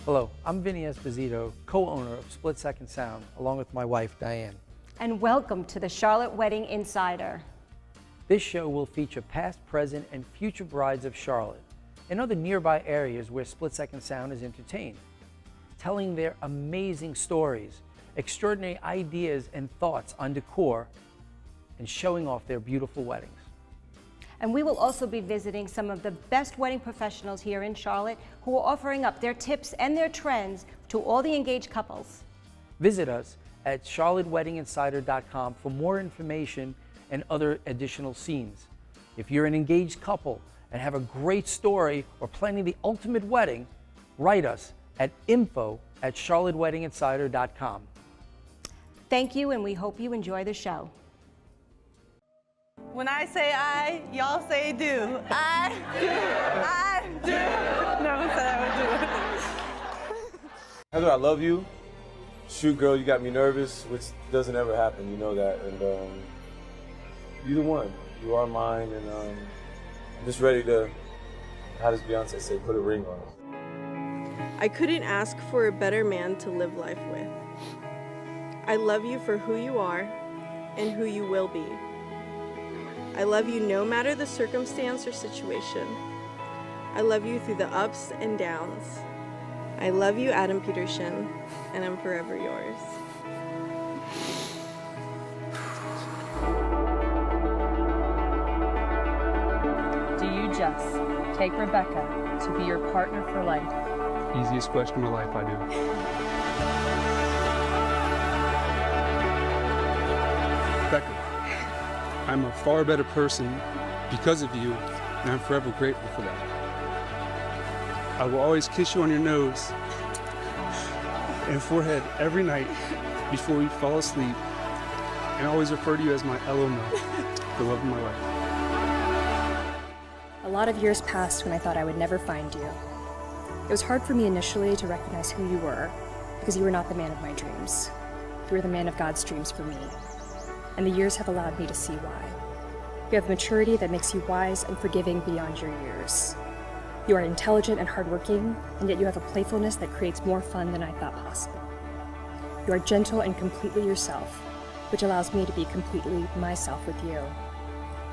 Hello, I'm Vinny Esposito, co-owner of Split Second Sound, along with my wife, Diane. And welcome to the Charlotte Wedding Insider. This show will feature past, present, and future brides of Charlotte and other nearby areas where Split Second Sound is entertained, telling their amazing stories, extraordinary ideas and thoughts on decor, and showing off their beautiful weddings. And we will also be visiting some of the best wedding professionals here in Charlotte who are offering up their tips and their trends to all the engaged couples. Visit us at charlotteweddinginsider.com for more information and other additional scenes. If you're an engaged couple and have a great story or planning the ultimate wedding, write us at info@charlotteweddinginsider.com. Thank you, and we hope you enjoy the show. When I say I, y'all say do. I do. I do. Never said I would do it. Heather, I love you. Shoot, girl, you got me nervous, which doesn't ever happen. You know that. And you're the one. You are mine. And I'm just ready to, how does Beyonce say, put a ring on it. I couldn't ask for a better man to live life with. I love you for who you are and who you will be. I love you no matter the circumstance or situation. I love you through the ups and downs. I love you, Adam Peterson, and I'm forever yours. Do you just take Rebecca to be your partner for life? Easiest question of my life, I do. Rebecca, I'm a far better person because of you, and I'm forever grateful for that. I will always kiss you on your nose and forehead every night before we fall asleep, and always refer to you as my LML, the love of my life. A lot of years passed when I thought I would never find you. It was hard for me initially to recognize who you were, because you were not the man of my dreams. You were the man of God's dreams for me. And the years have allowed me to see why. You have maturity that makes you wise and forgiving beyond your years. You are intelligent and hardworking, and yet you have a playfulness that creates more fun than I thought possible. You are gentle and completely yourself, which allows me to be completely myself with you.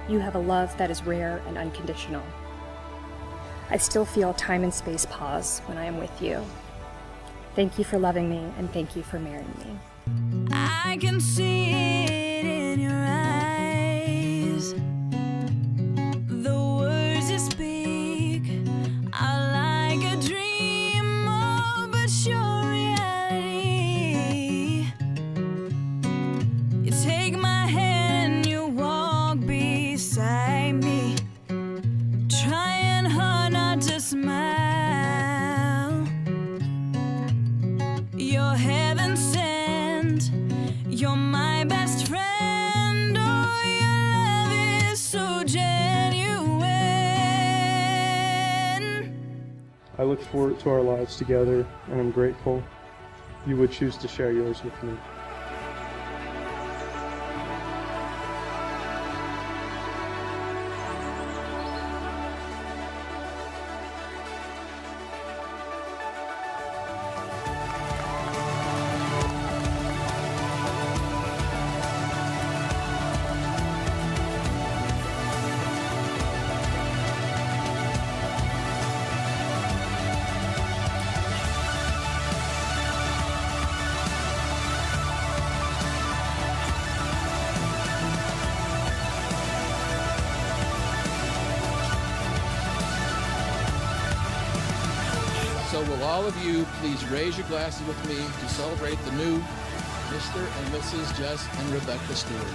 You have a love that is rare and unconditional. I still feel time and space pause when I am with you. Thank you for loving me, and thank you for marrying me. I can see it in your eyes. The words you speak are like a dream, oh, but your reality. You take my hand and you walk beside me, trying hard not to smile. You're heaven sent. You're my best friend, oh, your love is so genuine. I look forward to our lives together, and I'm grateful you would choose to share yours with me. So will all of you please raise your glasses with me to celebrate the new Mr. and Mrs. Jess and Rebecca Stewart.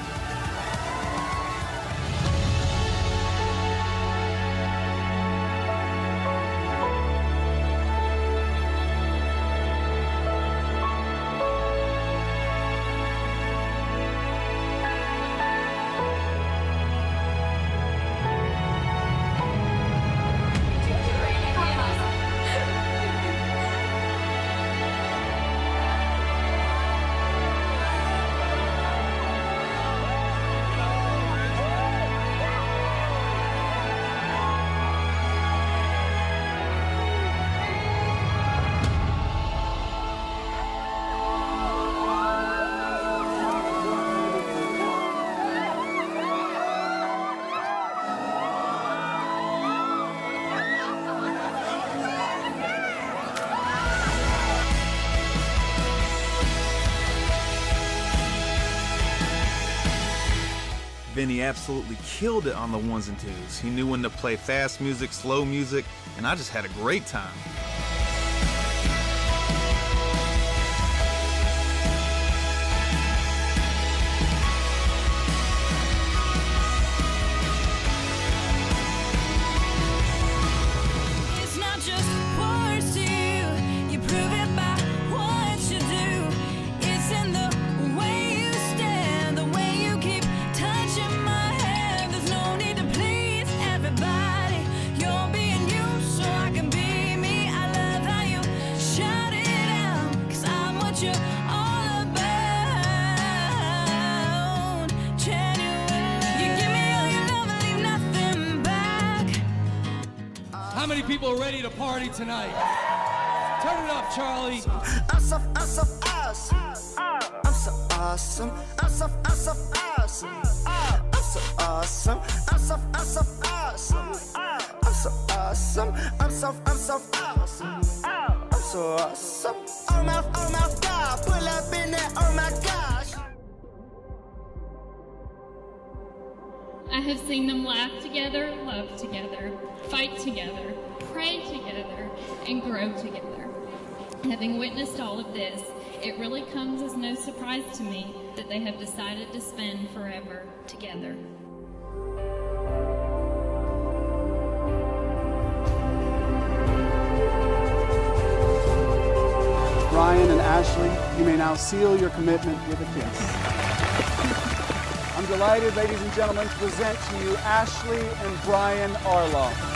Vinny absolutely killed it on the ones and twos. He knew when to play fast music, slow music, and I just had a great time. It's not just words to you, you prove it by what you do. It's in the way you stand, the way you keep touching my hand. There's no need to please everybody. You're being you so I can be me. I love how you shout it out, 'cause I'm what you're all about. Genuine. You give me all your love and leave nothing back. How many people are ready to party tonight? Turn it up, Charlie. I'm so awesome. I'm so awesome. I'm so awesome. I'm so awesome. I'm so awesome. I'm so awesome. I'm so awesome. I'm so awesome. Oh my God, pull up in there. Oh my gosh. I have seen them laugh together, love together, fight together, pray together, and grow together. Having witnessed all of this, it really comes as no surprise to me that they have decided to spend forever together. Brian and Ashley, you may now seal your commitment with a kiss. I'm delighted, ladies and gentlemen, to present to you Ashley and Brian Arloff.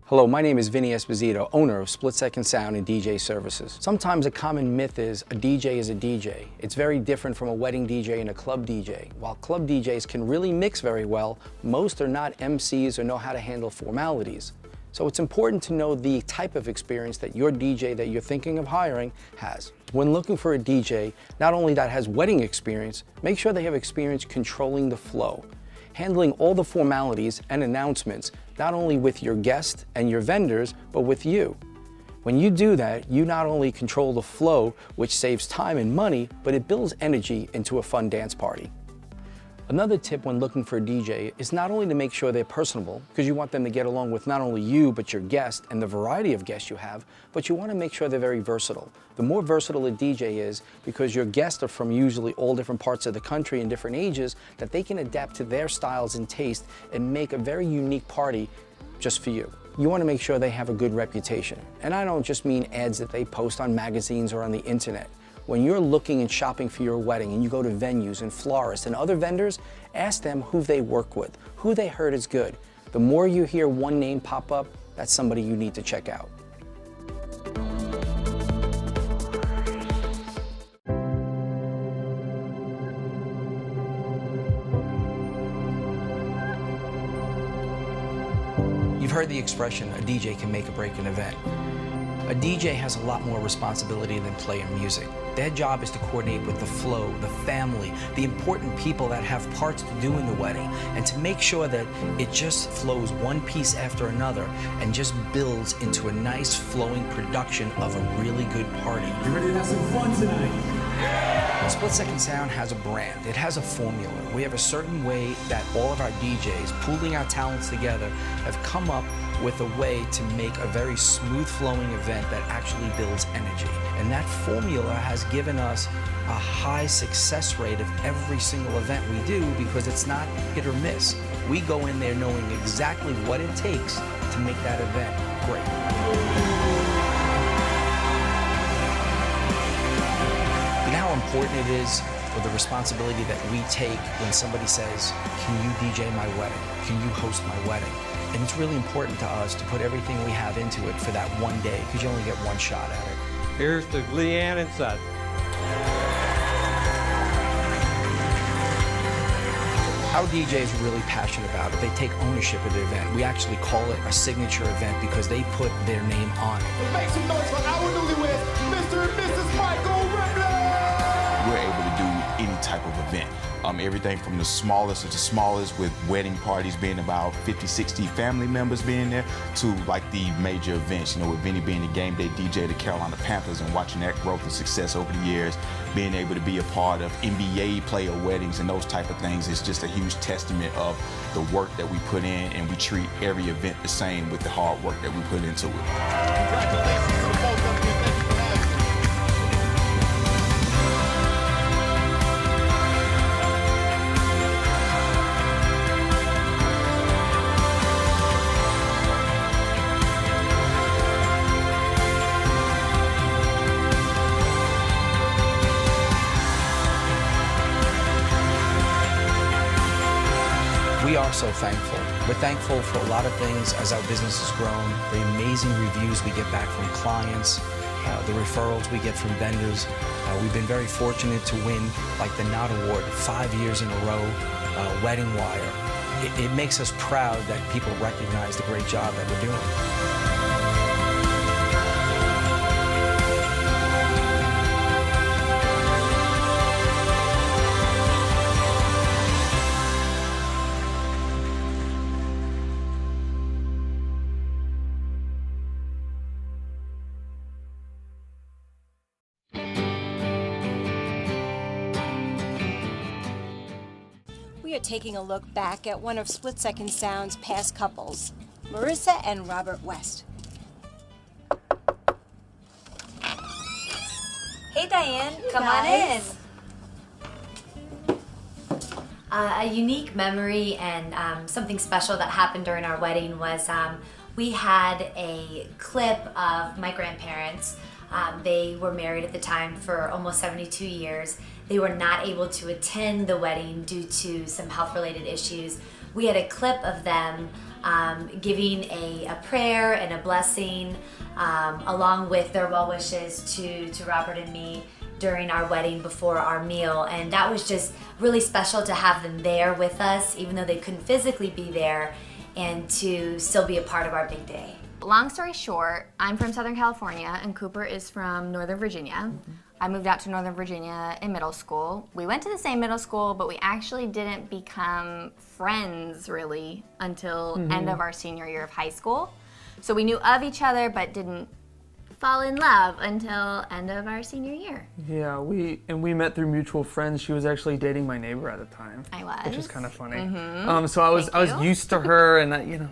Hello, my name is Vinny Esposito, owner of Split Second Sound and DJ Services. Sometimes a common myth is a DJ is a DJ. It's very different from a wedding DJ and a club DJ. While club DJs can really mix very well, most are not MCs or know how to handle formalities. So it's important to know the type of experience that your DJ that you're thinking of hiring has. When looking for a DJ, not only that has wedding experience, make sure they have experience controlling the flow, handling all the formalities and announcements, not only with your guests and your vendors, but with you. When you do that, you not only control the flow, which saves time and money, but it builds energy into a fun dance party. Another tip when looking for a DJ is not only to make sure they're personable, because you want them to get along with not only you, but your guest and the variety of guests you have, but you want to make sure they're very versatile. The more versatile a DJ is, because your guests are from usually all different parts of the country and different ages, that they can adapt to their styles and taste and make a very unique party just for you. You want to make sure they have a good reputation. And I don't just mean ads that they post on magazines or on the internet. When you're looking and shopping for your wedding and you go to venues and florists and other vendors, ask them who they work with, who they heard is good. The more you hear one name pop up, that's somebody you need to check out. You've heard the expression, a DJ can make or break an event. A DJ has a lot more responsibility than playing music. Their job is to coordinate with the flow, the family, the important people that have parts to do in the wedding, and to make sure that it just flows one piece after another and just builds into a nice flowing production of a really good party. You ready to have some fun tonight? Split Second Sound has a brand. It has a formula. We have a certain way that all of our DJs, pooling our talents together, have come up with a way to make a very smooth flowing event that actually builds energy. And that formula has given us a high success rate of every single event we do, because it's not hit or miss. We go in there knowing exactly what it takes to make that event great. You know how important it is, or the responsibility that we take when somebody says, can you DJ my wedding? Can you host my wedding? And it's really important to us to put everything we have into it for that one day, because you only get one shot at it. Here's to Leanne and Seth. Our DJs are really passionate about it. They take ownership of the event. We actually call it a signature event because they put their name on it. Make some noise for our newlyweds, Mr. and Mrs. Michael Redler! We're able to do any type of event. Everything from the smallest of the smallest, with wedding parties being about 50, 60 family members being there, to like the major events, with Vinny being the game day DJ of the Carolina Panthers and watching that growth and success over the years, being able to be a part of NBA player weddings and those type of things is just a huge testament of the work that we put in, and we treat every event the same with the hard work that we put into it. Congratulations to the both of you. Thank you for having me. We are so thankful. We're thankful for a lot of things as our business has grown, the amazing reviews we get back from clients, the referrals we get from vendors. We've been very fortunate to win like the Knot Award 5 years in a row, Wedding Wire. It makes us proud that people recognize the great job that we're doing. We are taking a look back at one of Split Second Sound's past couples, Marissa and Robert West. Hey Diane, come on in. A unique memory and something special that happened during our wedding was we had a clip of my grandparents. They were married at the time for almost 72 years. They were not able to attend the wedding due to some health-related issues. We had a clip of them giving a prayer and a blessing along with their well wishes to Robert and me during our wedding before our meal, and that was just really special to have them there with us, even though they couldn't physically be there, and to still be a part of our big day. Long story short, I'm from Southern California and Cooper is from Northern Virginia. I moved out to Northern Virginia in middle school. We went to the same middle school, but we actually didn't become friends really until end of our senior year of high school. So we knew of each other but didn't fall in love until end of our senior year. Yeah, we met through mutual friends. She was actually dating my neighbor at the time. I was. Which is kind of funny. So I was used to her, and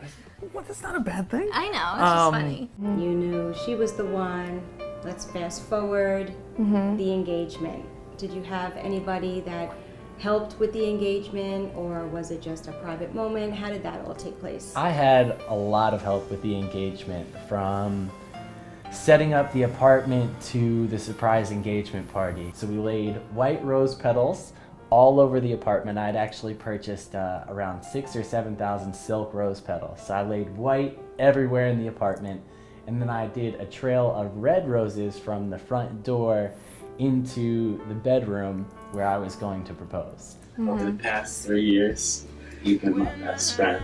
well, that's not a bad thing. I know, it's just funny. You knew she was the one. Let's fast forward the engagement. Did you have anybody that helped with the engagement, or was it just a private moment? How did that all take place? I had a lot of help with the engagement, from setting up the apartment to the surprise engagement party. So we laid white rose petals all over the apartment. I'd actually purchased around 6,000 or 7,000 silk rose petals. So I laid white everywhere in the apartment, and then I did a trail of red roses from the front door into the bedroom where I was going to propose. Over the past 3 years, you've been my best friend.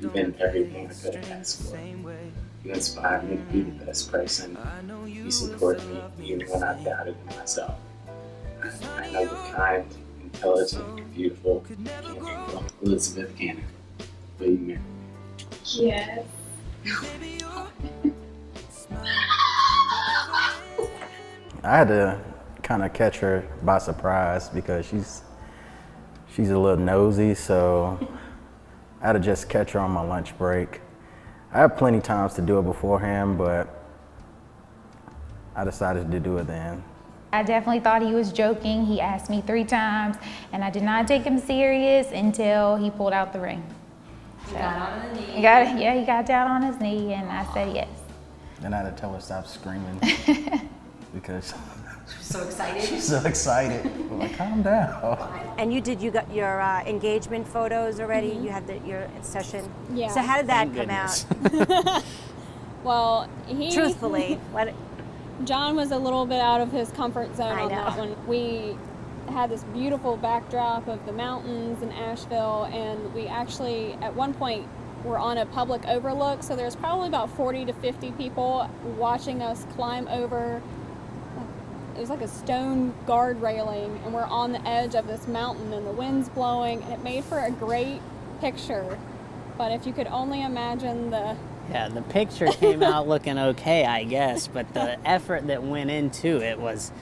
You've been everything I could have asked for. You inspire me to be the best person. You support me even when I doubted myself. I know you're kind, intelligent, beautiful, capable. Elizabeth Cannon, will you marry me? Yes. I had to kind of catch her by surprise because she's a little nosy, so I had to just catch her on my lunch break. I had plenty of times to do it beforehand, but I decided to do it then. I definitely thought he was joking. He asked me 3 times, and I did not take him serious until he pulled out the ring. So, he got on his knee. He got down on his knee, and I said yes. And I had to tell her stop screaming because So excited. She's so excited. I'm like, calm down. And you got your engagement photos already? You had your session? Yeah. So how did that Thank come out? Well, Truthfully, what? John was a little bit out of his comfort zone I on know. that one. We had this beautiful backdrop of the mountains in Asheville, and we actually, at one point, were on a public overlook, so there's probably about 40 to 50 people watching us climb over. It was like a stone guard railing, and we're on the edge of this mountain, and the wind's blowing, and it made for a great picture. But if you could only imagine the picture came out looking okay, I guess, but the effort that went into it was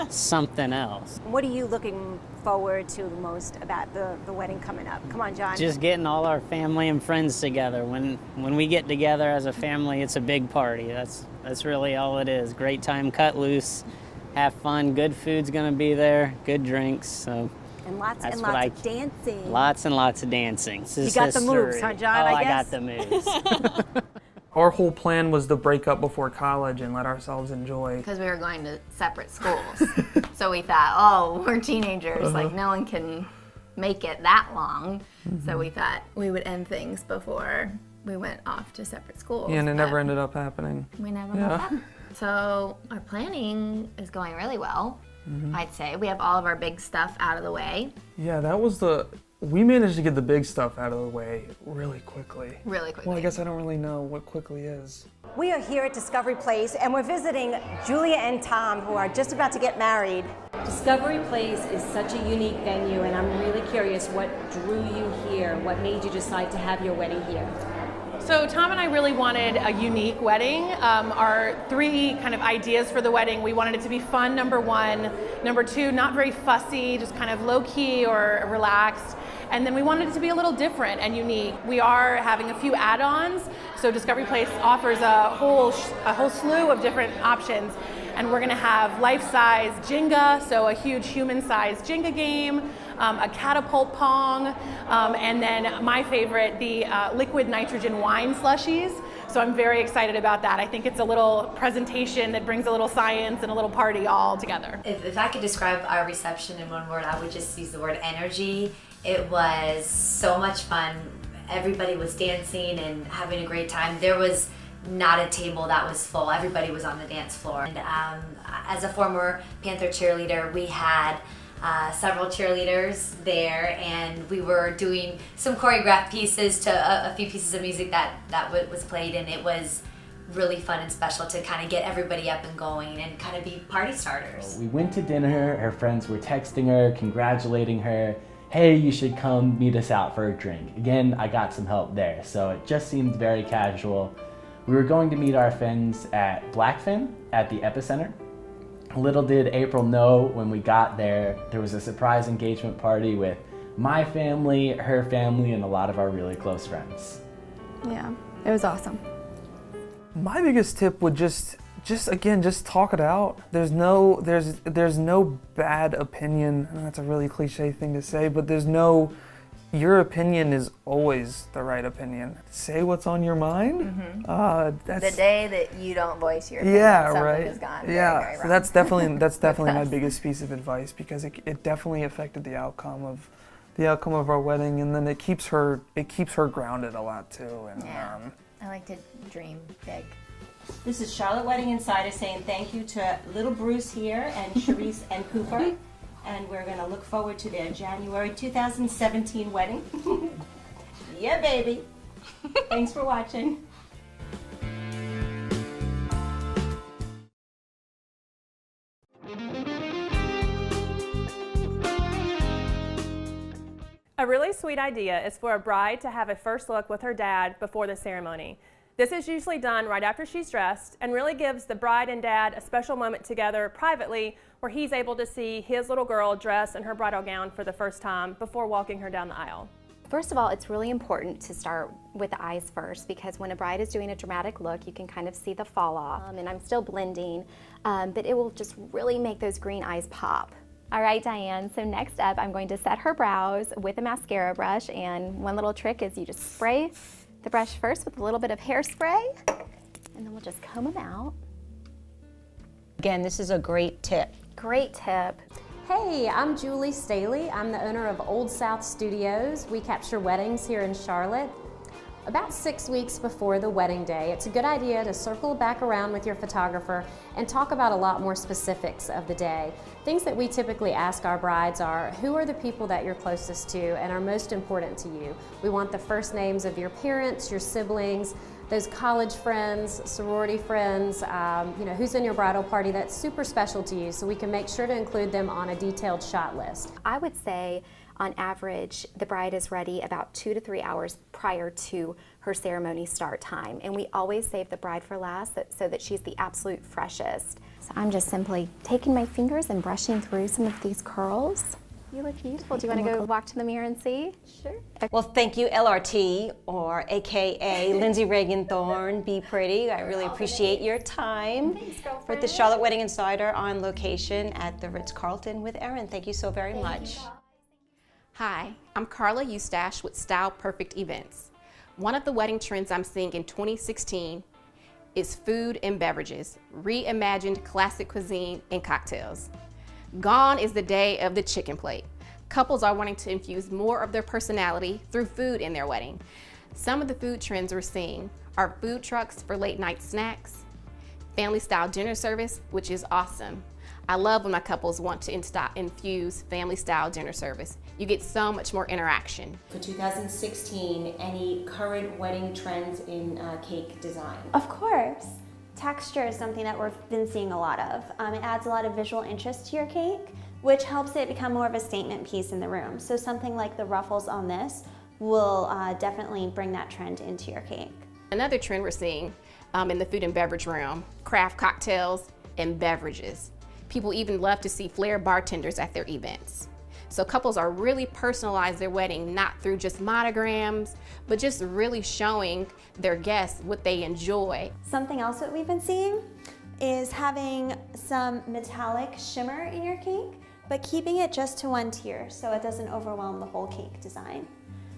something else. What are you looking forward to the most about the wedding coming up? Come on, John. Just getting all our family and friends together. When we get together as a family, it's a big party. That's really all it is. Great time, cut loose, have fun. Good food's gonna be there, good drinks. So. And lots That's and what lots of dancing. Lots and lots of dancing. This You is got the moves, history. huh, John, Oh, I I guess? got the moves. Our whole plan was to break up before college and let ourselves enjoy. Because we were going to separate schools. So we thought, oh, we're teenagers, like no one can make it that long. So we thought we would end things before we went off to separate schools. Yeah, and it but never ended up happening. We never Yeah. got that. So our planning is going really well, I'd say. We have all of our big stuff out of the way. Yeah, that was we managed to get the big stuff out of the way really quickly. Really quickly. Well, I guess I don't really know what quickly is. We are here at Discovery Place, and we're visiting Julia and Tom, who are just about to get married. Discovery Place is such a unique venue, and I'm really curious what drew you here, what made you decide to have your wedding here? So Tom and I really wanted a unique wedding. Our three kind of ideas for the wedding, we wanted it to be fun, number one. Number two, not very fussy, just kind of low key or relaxed. And then we wanted it to be a little different and unique. We are having a few add-ons. So Discovery Place offers a whole slew of different options. And we're gonna have life-size Jenga, so a huge human-sized Jenga game, a catapult pong, and then my favorite, the liquid nitrogen wine slushies. So I'm very excited about that. I think it's a little presentation that brings a little science and a little party all together. If I could describe our reception in one word, I would just use the word energy. It was so much fun. Everybody was dancing and having a great time. There was not a table that was full. Everybody was on the dance floor. And as a former Panther cheerleader, we had several cheerleaders there, and we were doing some choreographed pieces to a few pieces of music that was played, and it was really fun and special to kind of get everybody up and going and kind of be party starters. We went to dinner, her friends were texting her, congratulating her. Hey, you should come meet us out for a drink. Again, I got some help there, so it just seemed very casual. We were going to meet our friends at Blackfin at the Epicenter. Little did April know when we got there was a surprise engagement party with my family, her family, and a lot of our really close friends. Yeah, it was awesome. My biggest tip would just talk it out. There's no bad opinion. And that's a really cliche thing to say, but your opinion is always the right opinion. Say what's on your mind. The day that you don't voice your opinion, something has gone very, very wrong. So that's definitely my biggest piece of advice, because it definitely affected the outcome of our wedding, and then it keeps her grounded a lot too. And I like to dream big. This is Charlotte Wedding Insider saying thank you to little Bruce here and Sharice and Cooper. And we're going to look forward to their January 2017 wedding. Yeah, baby. Thanks for watching. A really sweet idea is for a bride to have a first look with her dad before the ceremony. This is usually done right after she's dressed and really gives the bride and dad a special moment together privately where he's able to see his little girl dressed in her bridal gown for the first time before walking her down the aisle. First of all, it's really important to start with the eyes first, because when a bride is doing a dramatic look, you can kind of see the fall off. And I'm still blending, but it will just really make those green eyes pop. All right, Diane, so next up, I'm going to set her brows with a mascara brush, and one little trick is you just spray the brush first with a little bit of hairspray, and then we'll just comb them out. Again, this is a great tip. Great tip. Hey, I'm Julie Staley. I'm the owner of Old South Studios. We capture weddings here in Charlotte. About 6 weeks before the wedding day, it's a good idea to circle back around with your photographer and talk about a lot more specifics of the day. Things that we typically ask our brides are, who are the people that you're closest to and are most important to you? We want the first names of your parents, your siblings, those college friends, sorority friends, who's in your bridal party that's super special to you, so we can make sure to include them on a detailed shot list. I would say on average, the bride is ready about 2 to 3 hours prior to her ceremony start time. And we always save the bride for last so that she's the absolute freshest. So I'm just simply taking my fingers and brushing through some of these curls. You look beautiful. Do you want to go walk to the mirror and see? Sure. Well, thank you, LRT, or AKA Lindsay Reagan Thorne, Be Pretty. I really appreciate your time with the Charlotte Wedding Insider on location at the Ritz-Carlton with Erin. Thank you so very much. Hi, I'm Carla Eustache with Style Perfect Events. One of the wedding trends I'm seeing in 2016 is food and beverages, reimagined classic cuisine and cocktails. Gone is the day of the chicken plate. Couples are wanting to infuse more of their personality through food in their wedding. Some of the food trends we're seeing are food trucks for late night snacks, family style dinner service, which is awesome. I love when my couples want to infuse family style dinner service. You get so much more interaction. For 2016, any current wedding trends in cake design? Of course. Texture is something that we've been seeing a lot of. It adds a lot of visual interest to your cake, which helps it become more of a statement piece in the room. So something like the ruffles on this will definitely bring that trend into your cake. Another trend we're seeing in the food and beverage realm, craft cocktails and beverages. People even love to see flair bartenders at their events. So couples are really personalize their wedding, not through just monograms, but just really showing their guests what they enjoy. Something else that we've been seeing is having some metallic shimmer in your cake, but keeping it just to one tier so it doesn't overwhelm the whole cake design.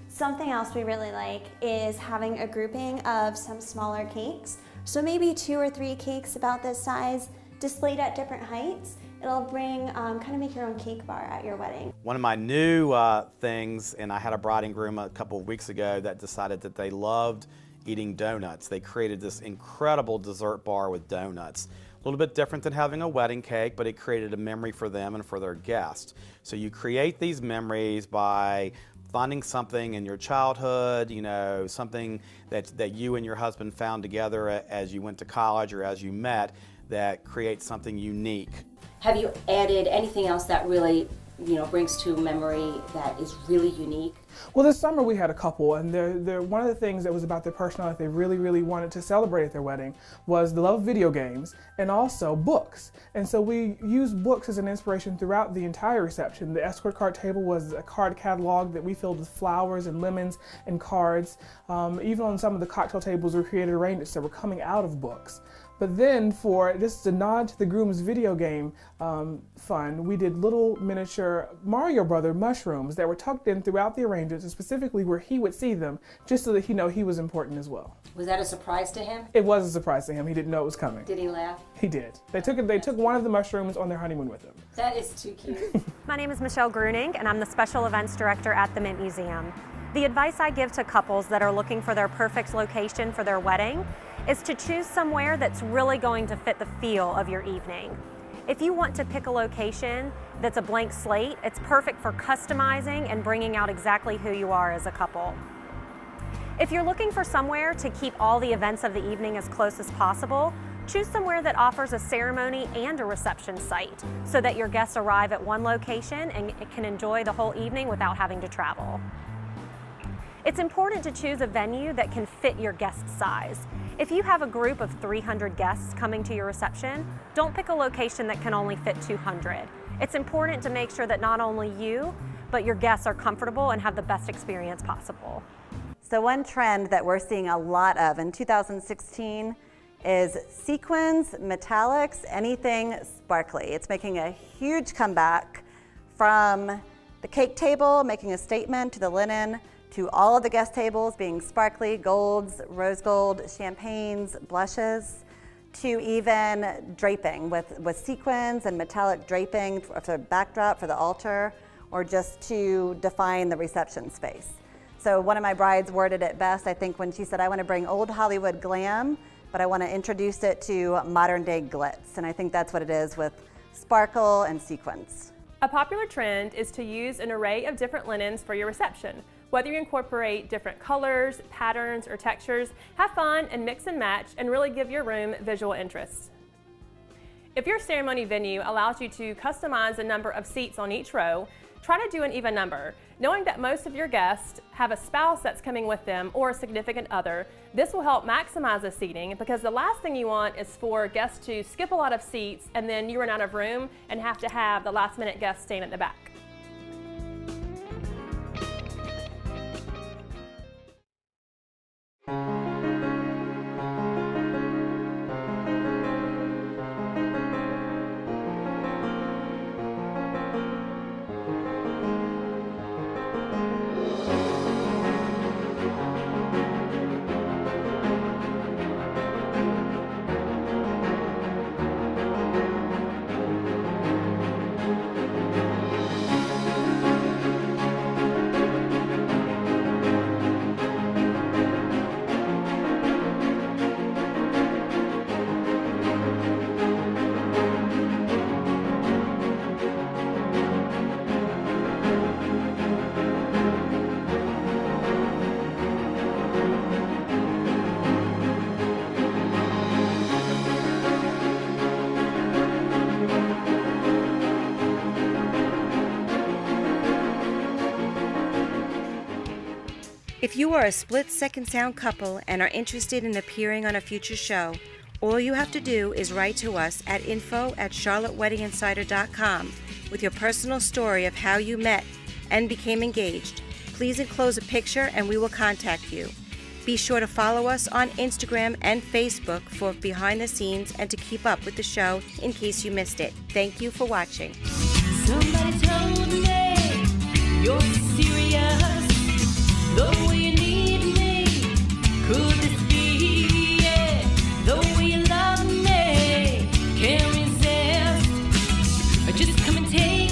Something else we really like is having a grouping of some smaller cakes. So maybe 2 or 3 cakes about this size displayed at different heights. It'll bring, kind of make your own cake bar at your wedding. One of my new things, and I had a bride and groom a couple of weeks ago that decided that they loved eating donuts. They created this incredible dessert bar with donuts. A little bit different than having a wedding cake, but it created a memory for them and for their guests. So you create these memories by finding something in your childhood, something that you and your husband found together as you went to college or as you met that creates something unique. Have you added anything else that really, brings to memory that is really unique? Well, this summer we had a couple, and one of the things that was about their personality they really, really wanted to celebrate at their wedding was the love of video games and also books. And so we used books as an inspiration throughout the entire reception. The escort card table was a card catalog that we filled with flowers and lemons and cards. Even on some of the cocktail tables, we created arrangements that were coming out of books. But then this is a nod to the groom's video game fun, we did little miniature Mario Brother mushrooms that were tucked in throughout the arrangements, and specifically where he would see them, just so that he was important as well. Was that a surprise to him? It was a surprise to him. He didn't know it was coming. Did he laugh? He did. They took one of the mushrooms on their honeymoon with them. That is too cute. My name is Michelle Gruning, and I'm the Special Events Director at the Mint Museum. The advice I give to couples that are looking for their perfect location for their wedding is to choose somewhere that's really going to fit the feel of your evening. If you want to pick a location that's a blank slate, it's perfect for customizing and bringing out exactly who you are as a couple. If you're looking for somewhere to keep all the events of the evening as close as possible, choose somewhere that offers a ceremony and a reception site so that your guests arrive at one location and can enjoy the whole evening without having to travel. It's important to choose a venue that can fit your guest size. If you have a group of 300 guests coming to your reception, don't pick a location that can only fit 200. It's important to make sure that not only you, but your guests are comfortable and have the best experience possible. So one trend that we're seeing a lot of in 2016 is sequins, metallics, anything sparkly. It's making a huge comeback from the cake table, making a statement, to the linen, to all of the guest tables being sparkly, golds, rose gold, champagnes, blushes. to even draping with sequins and metallic draping for the backdrop for the altar, or just to define the reception space. So one of my brides worded it best, I think, when she said, I want to bring old Hollywood glam, but I want to introduce it to modern day glitz. And I think that's what it is with sparkle and sequins. A popular trend is to use an array of different linens for your reception. Whether you incorporate different colors, patterns, or textures, have fun and mix and match and really give your room visual interest. If your ceremony venue allows you to customize the number of seats on each row, try to do an even number. Knowing that most of your guests have a spouse that's coming with them or a significant other, this will help maximize the seating, because the last thing you want is for guests to skip a lot of seats and then you run out of room and have to have the last minute guest stand at the back. If you are a split-second sound couple and are interested in appearing on a future show, all you have to do is write to us at info@charlotteweddinginsider.com with your personal story of how you met and became engaged. Please enclose a picture and we will contact you. Be sure to follow us on Instagram and Facebook for behind the scenes and to keep up with the show in case you missed it. Thank you for watching. Somebody told me you're serious, the way you need me. Could this be it? The way you love me, can't resist. Just come and take